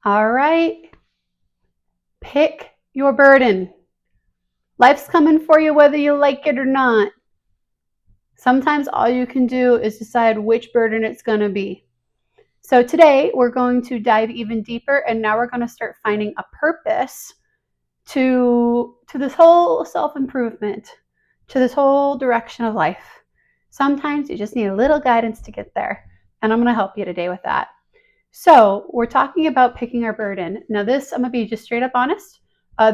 All right, pick your burden. Life's coming for you whether you like it or not. Sometimes all you can do is decide which burden it's going to be. So today we're going to dive even deeper, and now we're going to start finding a purpose to this whole self-improvement, to this whole direction of life. Sometimes you just need a little guidance to get there, and I'm going to help you today with that. So we're talking about picking our burden. Now this, I'm going to be just straight up honest.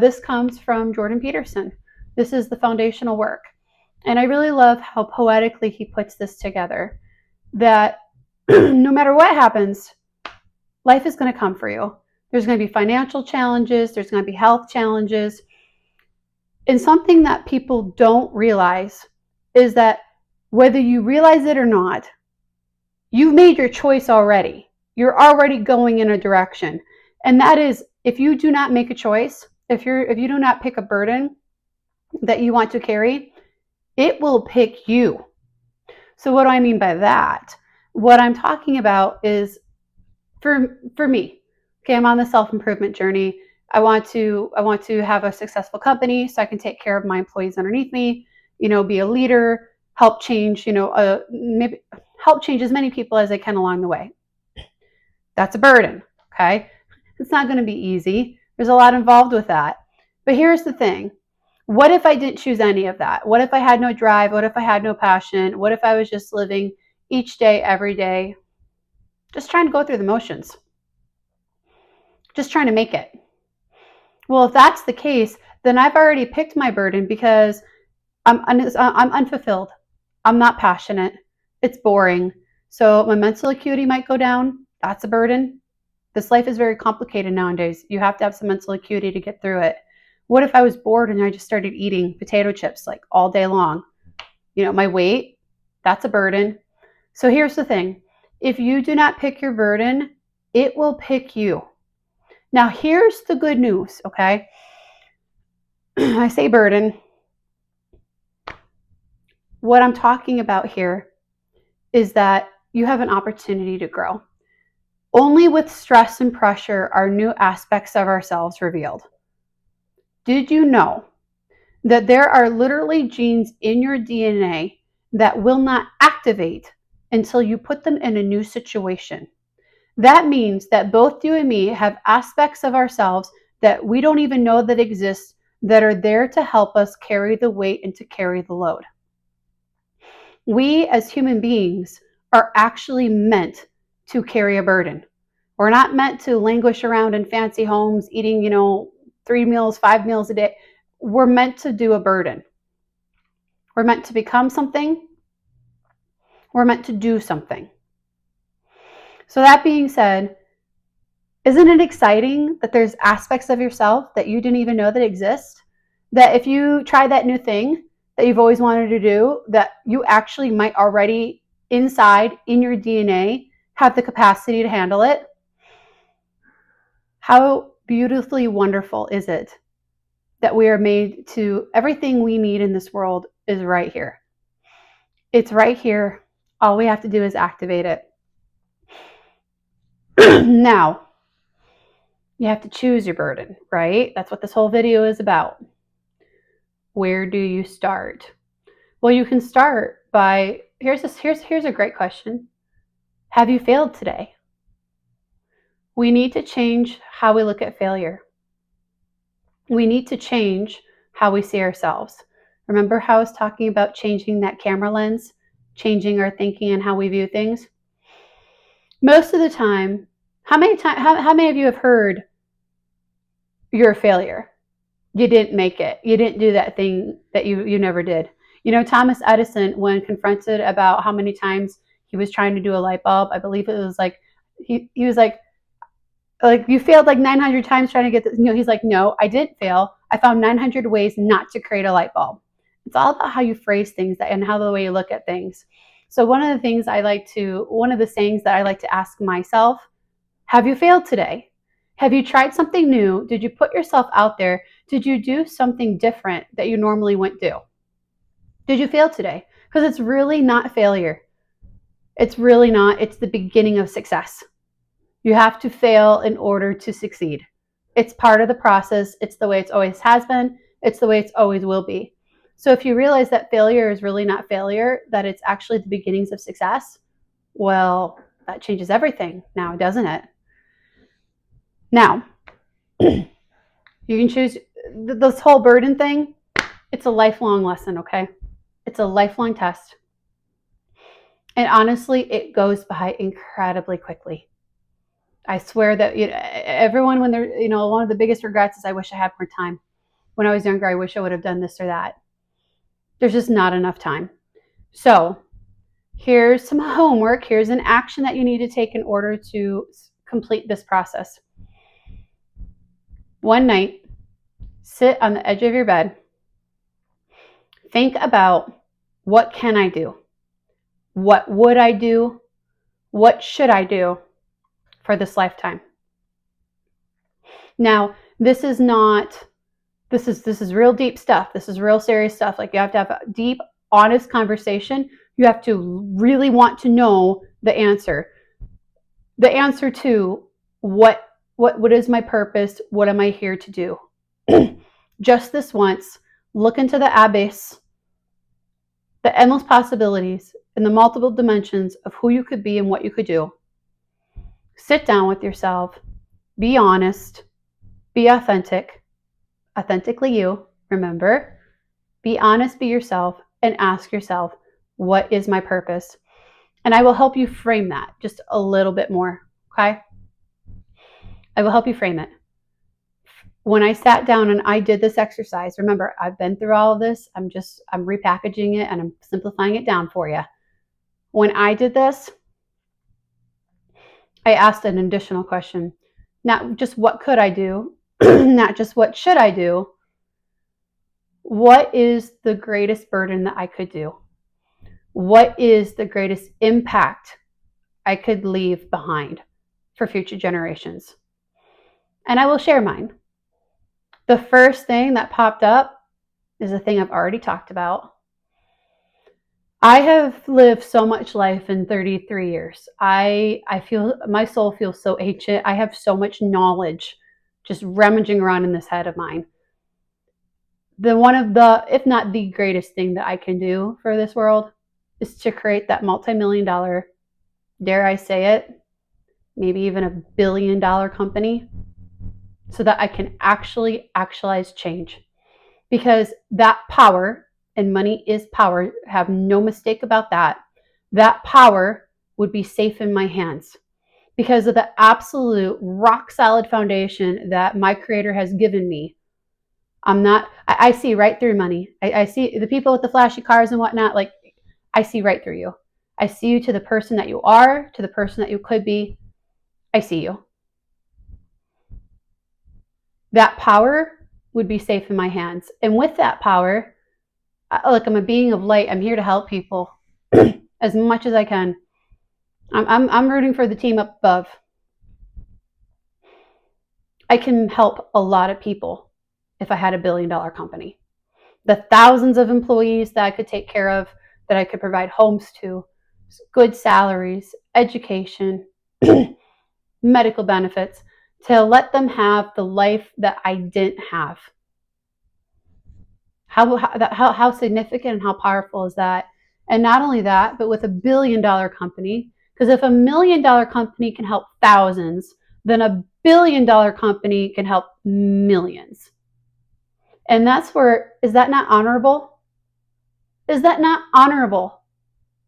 This comes from Jordan Peterson. This is the foundational work. And I really love how poetically he puts this together, that no matter what happens, life is going to come for you. There's going to be financial challenges. There's going to be health challenges. And something that people don't realize is that whether you realize it or not, you've made your choice already. You're already going in a direction. And that is, if you do not make a choice, if you do not pick a burden that you want to carry, it will pick you. So what do I mean by that? What I'm talking about is for me. Okay, I'm on the self-improvement journey. I want to have a successful company so I can take care of my employees underneath me, be a leader, help change, maybe help change as many people as I can along the way. That's a burden, okay? It's not going to be easy. There's a lot involved with that. But here's the thing. What if I didn't choose any of that? What if I had no drive? What if I had no passion? What if I was just living each day, every day, just trying to go through the motions, just trying to make it? Well, if that's the case, then I've already picked my burden because I'm unfulfilled. I'm not passionate. It's boring. So my mental acuity might go down. That's a burden. This life is very complicated nowadays. You have to have some mental acuity to get through it. What if I was bored and I just started eating potato chips like all day long? My weight, that's a burden. So here's the thing. If you do not pick your burden, it will pick you. Now here's the good news, okay? I say burden. What I'm talking about here is that you have an opportunity to grow. Only with stress and pressure are new aspects of ourselves revealed. Did you know that there are literally genes in your DNA that will not activate until you put them in a new situation? That means that both you and me have aspects of ourselves that we don't even know that exist, that are there to help us carry the weight and to carry the load. We as human beings are actually meant to carry a burden. We're not meant to languish around in fancy homes eating, 3 meals, 5 meals a day. We're meant to do a burden. We're meant to become something. We're meant to do something. So that being said, isn't it exciting that there's aspects of yourself that you didn't even know that exist? That if you try that new thing that you've always wanted to do, that you actually might already inside in your DNA have the capacity to handle it? How beautifully wonderful is it that we are made to, everything we need in this world is right here. It's right here. All we have to do is activate it. Now, you have to choose your burden, right? That's what this whole video is about. Where do you start? Well, you can start by, here's a great question. Have you failed today? We need to change how we look at failure. We need to change how we see ourselves. Remember how I was talking about changing that camera lens, changing our thinking and how we view things? Most of the time, how many of you have heard you're a failure? You didn't make it. You didn't do that thing that you never did. Thomas Edison, when confronted about how many times he was trying to do a light bulb, I believe it was like, he was like, you failed like 900 times trying to get this. He's like, no, I didn't fail. I found 900 ways not to create a light bulb. It's all about how you phrase things and how the way you look at things. So one of the sayings that I like to ask myself, have you failed today? Have you tried something new? Did you put yourself out there? Did you do something different that you normally wouldn't do? Did you fail today? Because it's really not failure. It's really not. It's the beginning of success. You have to fail in order to succeed. It's part of the process. It's the way it's always has been. It's the way it's always will be. So if you realize that failure is really not failure, that it's actually the beginnings of success, well, that changes everything now, doesn't it? Now, you can choose this whole burden thing. It's a lifelong lesson, okay? It's a lifelong test. And honestly, it goes by incredibly quickly. I swear that everyone, when they're, one of the biggest regrets is I wish I had more time. When I was younger, I wish I would have done this or that. There's just not enough time. So here's some homework. Here's an action that you need to take in order to complete this process. One night, sit on the edge of your bed. Think about, what can I do? What would I do? What should I do for this lifetime? Now, this is real deep stuff. This is real serious stuff. Like, you have to have a deep, honest conversation. You have to really want to know the answer. The answer to what is my purpose? What am I here to do? Just this once, look into the abyss, the endless possibilities, and the multiple dimensions of who you could be and what you could do. Sit down with yourself. Be honest. Be authentic. Authentically you, remember. Be honest, be yourself, and ask yourself, what is my purpose? And I will help you frame that just a little bit more, okay? I will help you frame it. When I sat down and I did this exercise, remember, I've been through all of this. I'm repackaging it and I'm simplifying it down for you. When I did this, I asked an additional question. Not just what could I do, not just what should I do. What is the greatest burden that I could do? What is the greatest impact I could leave behind for future generations? And I will share mine. The first thing that popped up is a thing I've already talked about. I have lived so much life in 33 years. I feel my soul feels so ancient. I have so much knowledge just rummaging around in this head of mine. One of the, if not the greatest thing that I can do for this world is to create that multi-million-dollar, dare I say it, maybe even $1 billion company, so that I can actually actualize change. Because that power, and money is power, have no mistake about that, that power would be safe in my hands because of the absolute rock solid foundation that my creator has given me. I see right through money. I see the people with the flashy cars and whatnot. Like, I see right through you. I see you to the person that you are, to the person that you could be. I see you. That power would be safe in my hands. And with that power, I'm a being of light. I'm here to help people as much as I can. I'm rooting for the team up above. I can help a lot of people if I had $1 billion company. The thousands of employees that I could take care of, that I could provide homes to, good salaries, education, medical benefits, to let them have the life that I didn't have. How significant and how powerful is that? And not only that, but with $1 billion company, because if $1 million company can help thousands, then $1 billion company can help millions. And that's where, is that not honorable? Is that not honorable?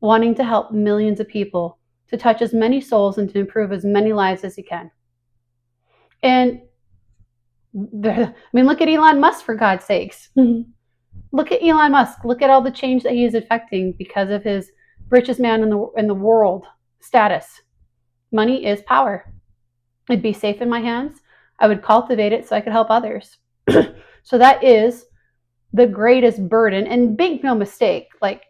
Wanting to help millions of people, to touch as many souls and to improve as many lives as you can. And look at Elon Musk, for God's sakes. Look at Elon Musk. Look at all the change that he is affecting because of his richest man in the world status. Money is power. It'd be safe in my hands. I would cultivate it so I could help others. So that is the greatest burden. And make no mistake, I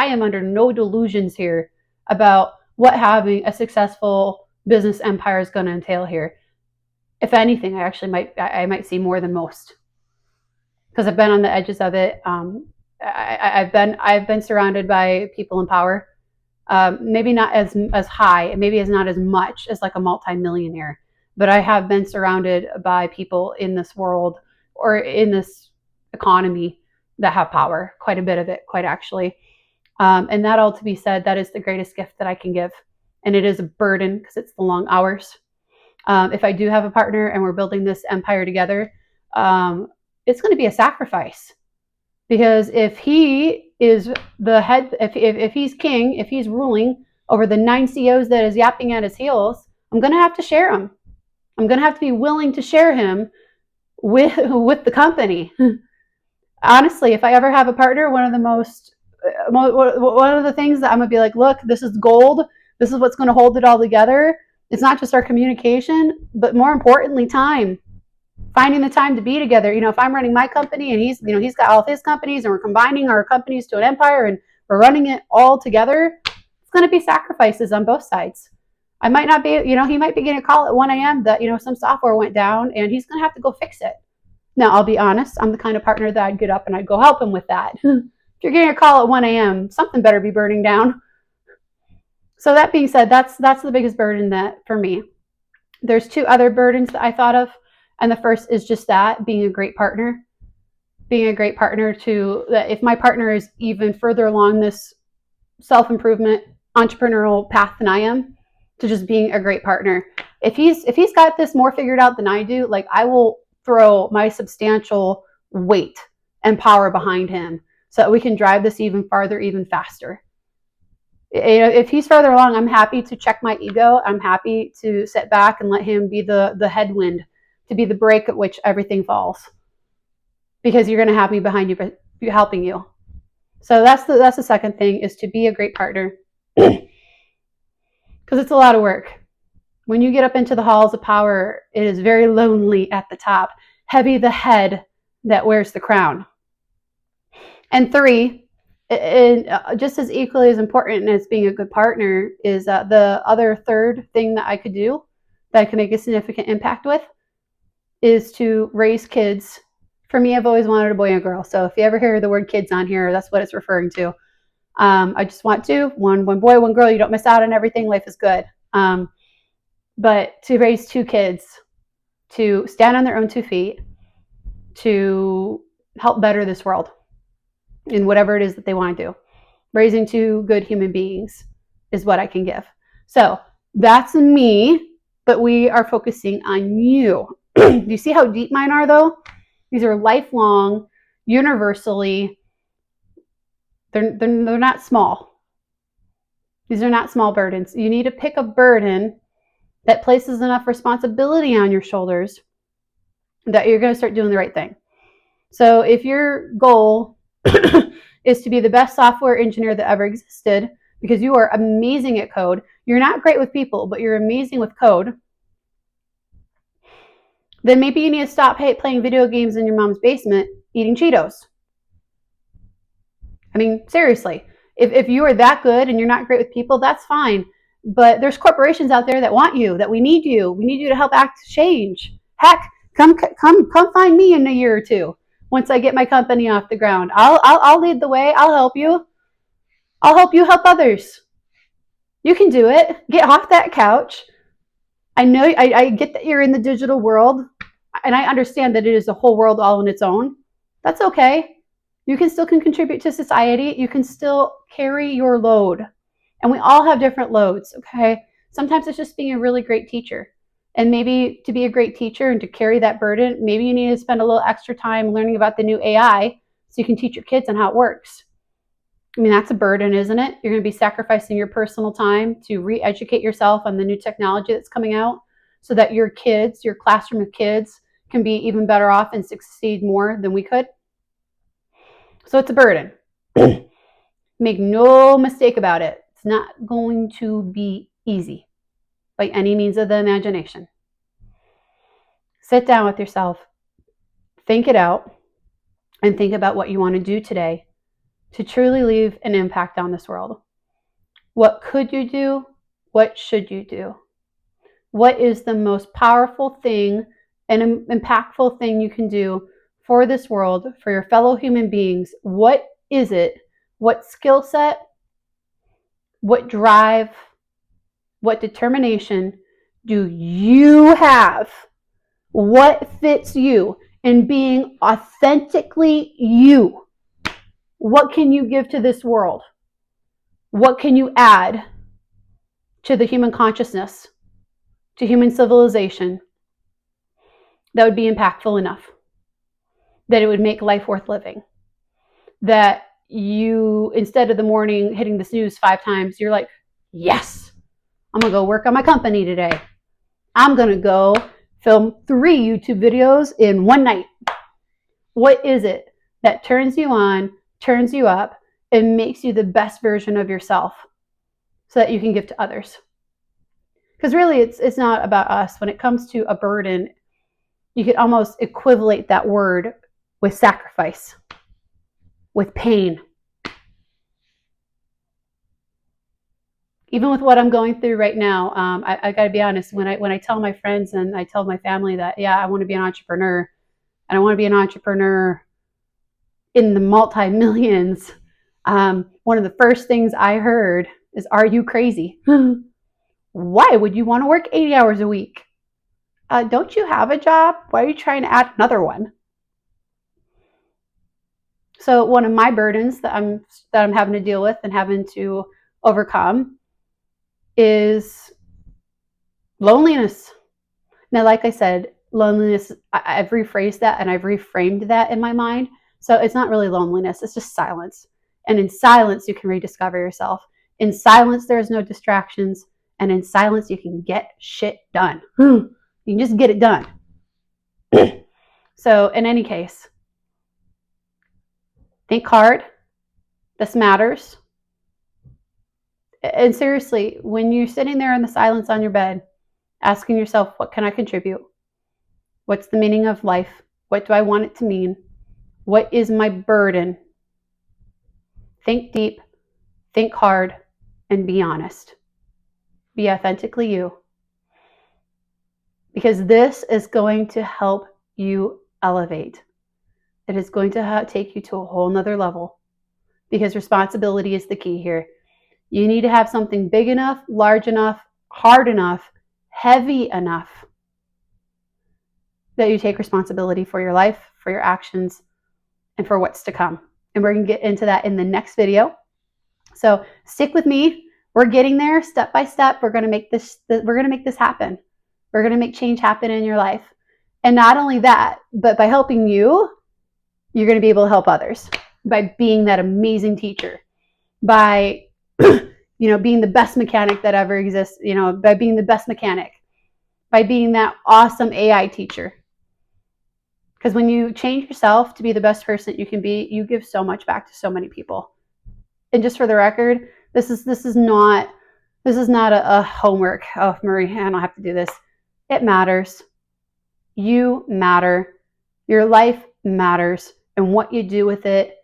am under no delusions here about what having a successful business empire is going to entail here. If anything, I might see more than most, because I've been on the edges of it. I've been surrounded by people in power. Maybe not as high, maybe as not as much as like a multimillionaire, but I have been surrounded by people in this world or in this economy that have power, quite a bit of it, quite actually. And that all to be said, that is the greatest gift that I can give. And it is a burden because it's the long hours. If I do have a partner and we're building this empire together, it's going to be a sacrifice. Because if he is the head, if he's king, if he's ruling over the 9 CEOs that is yapping at his heels, I'm going to have to share him. I'm going to have to be willing to share him with the company. Honestly, if I ever have a partner, one of the things that I'm going to be like, look, this is gold. This is what's going to hold it all together. It's not just our communication, but more importantly, time. Finding the time to be together. If I'm running my company and he's got all of his companies and we're combining our companies to an empire and we're running it all together, it's going to be sacrifices on both sides. I might not be, he might be getting a call at 1 a.m. that, some software went down and he's going to have to go fix it. Now, I'll be honest, I'm the kind of partner that I'd get up and I'd go help him with that. If you're getting a call at 1 a.m., something better be burning down. So that being said, that's the biggest burden that for me. There's 2 other burdens that I thought of. And the first is just that, being a great partner. Being a great partner that if my partner is even further along this self-improvement entrepreneurial path than I am, to just being a great partner. If he's got this more figured out than I do, like I will throw my substantial weight and power behind him so that we can drive this even farther, even faster. If he's further along, I'm happy to check my ego. I'm happy to sit back and let him be the headwind, to be the brake at which everything falls, because you're going to have me behind you, helping you. So that's the second thing, is to be a great partner, because it's a lot of work. When you get up into the halls of power, it is very lonely at the top. Heavy the head that wears the crown. And 3, and just as equally as important as being a good partner, is the other third thing that I could do, that I could make a significant impact with, is to raise kids. For me, I've always wanted a boy and a girl. So if you ever hear the word kids on here, that's what it's referring to. I just want one boy, one girl. You don't miss out on everything. Life is good. But to raise 2 kids, to stand on their own 2 feet, to help better this world in whatever it is that they want to do. Raising 2 good human beings is what I can give. So that's me, but we are focusing on you. Do you see how deep mine are, though? These are lifelong, universally, they're not small. These are not small burdens. You need to pick a burden that places enough responsibility on your shoulders that you're going to start doing the right thing. So if your goal is to be the best software engineer that ever existed, because you are amazing at code, you're not great with people, but you're amazing with code, then maybe you need to stop playing video games in your mom's basement eating Cheetos. I mean, seriously, if you are that good and you're not great with people, that's fine. But there's corporations out there that want you, that we need you. We need you to help act change. Heck, come find me in a year or 2. Once I get my company off the ground, I'll lead the way. I'll help you. I'll help you help others. You can do it. Get off that couch. I know I get that you're in the digital world, and I understand that it is a whole world all on its own. That's okay. You can still contribute to society. You can still carry your load. And we all have different loads, okay? Sometimes it's just being a really great teacher. And maybe to be a great teacher and to carry that burden, maybe you need to spend a little extra time learning about the new AI so you can teach your kids on how it works. I mean, that's a burden, isn't it? You're going to be sacrificing your personal time to re-educate yourself on the new technology that's coming out so that your kids, your classroom of kids, can be even better off and succeed more than we could. So it's a burden. Make no mistake about it. It's not going to be easy by any means of the imagination. Sit down with yourself, think it out, and think about what you want to do today to truly leave an impact on this world. What could you do? What should you do? What is the most powerful thing and impactful thing you can do for this world, for your fellow human beings? What is it? What skill set? What drive, what determination do you have? What fits you in being authentically you? What can you give to this world? What can you add to the human consciousness, to human civilization, that would be impactful enough, that it would make life worth living? That you, instead of the morning hitting the snooze 5 times, you're like, yes, I'm going to go work on my company today. I'm going to go film 3 YouTube videos in one night. What is it that turns you on, turns you up, and makes you the best version of yourself so that you can give to others? Because really, it's not about us. When it comes to a burden, you could almost equivalent that word with sacrifice, with pain. Even with what I'm going through right now, I got to be honest. When I tell my friends and I tell my family that, yeah, I want to be an entrepreneur, and I want to be an entrepreneur in the multi-millions, one of the first things I heard is, "Are you crazy? Why would you want to work 80 hours a week? Don't you have a job? Why are you trying to add another one?" So one of my burdens that I'm having to deal with and having to overcome is loneliness. Now, like I said, loneliness, I've rephrased that and I've reframed that in my mind. So it's not really loneliness, it's just silence. And in silence, you can rediscover yourself. In silence, there's no distractions. And in silence, you can get shit done. You can just get it done. So in any case, think hard. This matters. And seriously, when you're sitting there in the silence on your bed, asking yourself, what can I contribute? What's the meaning of life? What do I want it to mean? What is my burden? Think deep, think hard, and be honest. Be authentically you. Because this is going to help you elevate. It is going to take you to a whole nother level. Because responsibility is the key here. You need to have something big enough, large enough, hard enough, heavy enough that you take responsibility for your life, for your actions, and for what's to come. And we're going to get into that in the next video. So stick with me. We're getting there step by step. We're going to make this happen. We're going to make change happen in your life. And not only that, but by helping you, you're going to be able to help others by being that amazing teacher, by being the best mechanic that ever exists, by being the best mechanic, by being that awesome AI teacher. Because when you change yourself to be the best person you can be, you give so much back to so many people. And just for the record, this is not a homework. Oh, Marie, I don't have to do this. It matters. You matter. Your life matters. And what you do with it,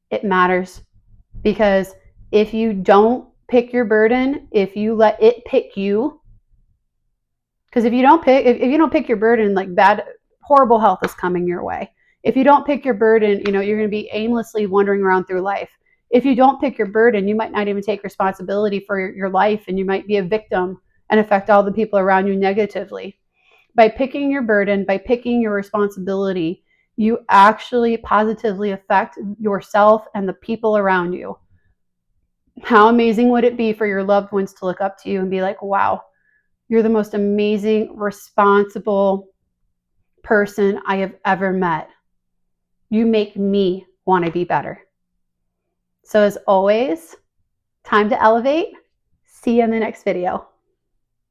it matters. Because if you don't pick your burden, if you let it pick you, because if you don't pick your burden, like horrible health is coming your way. If you don't pick your burden, you're going to be aimlessly wandering around through life. If you don't pick your burden, you might not even take responsibility for your life, and you might be a victim and affect all the people around you negatively. By picking your burden, by picking your responsibility, you actually positively affect yourself and the people around you. How amazing would it be for your loved ones to look up to you and be like, wow, you're the most amazing, responsible person I have ever met. You make me want to be better. So as always, time to elevate. See you in the next video.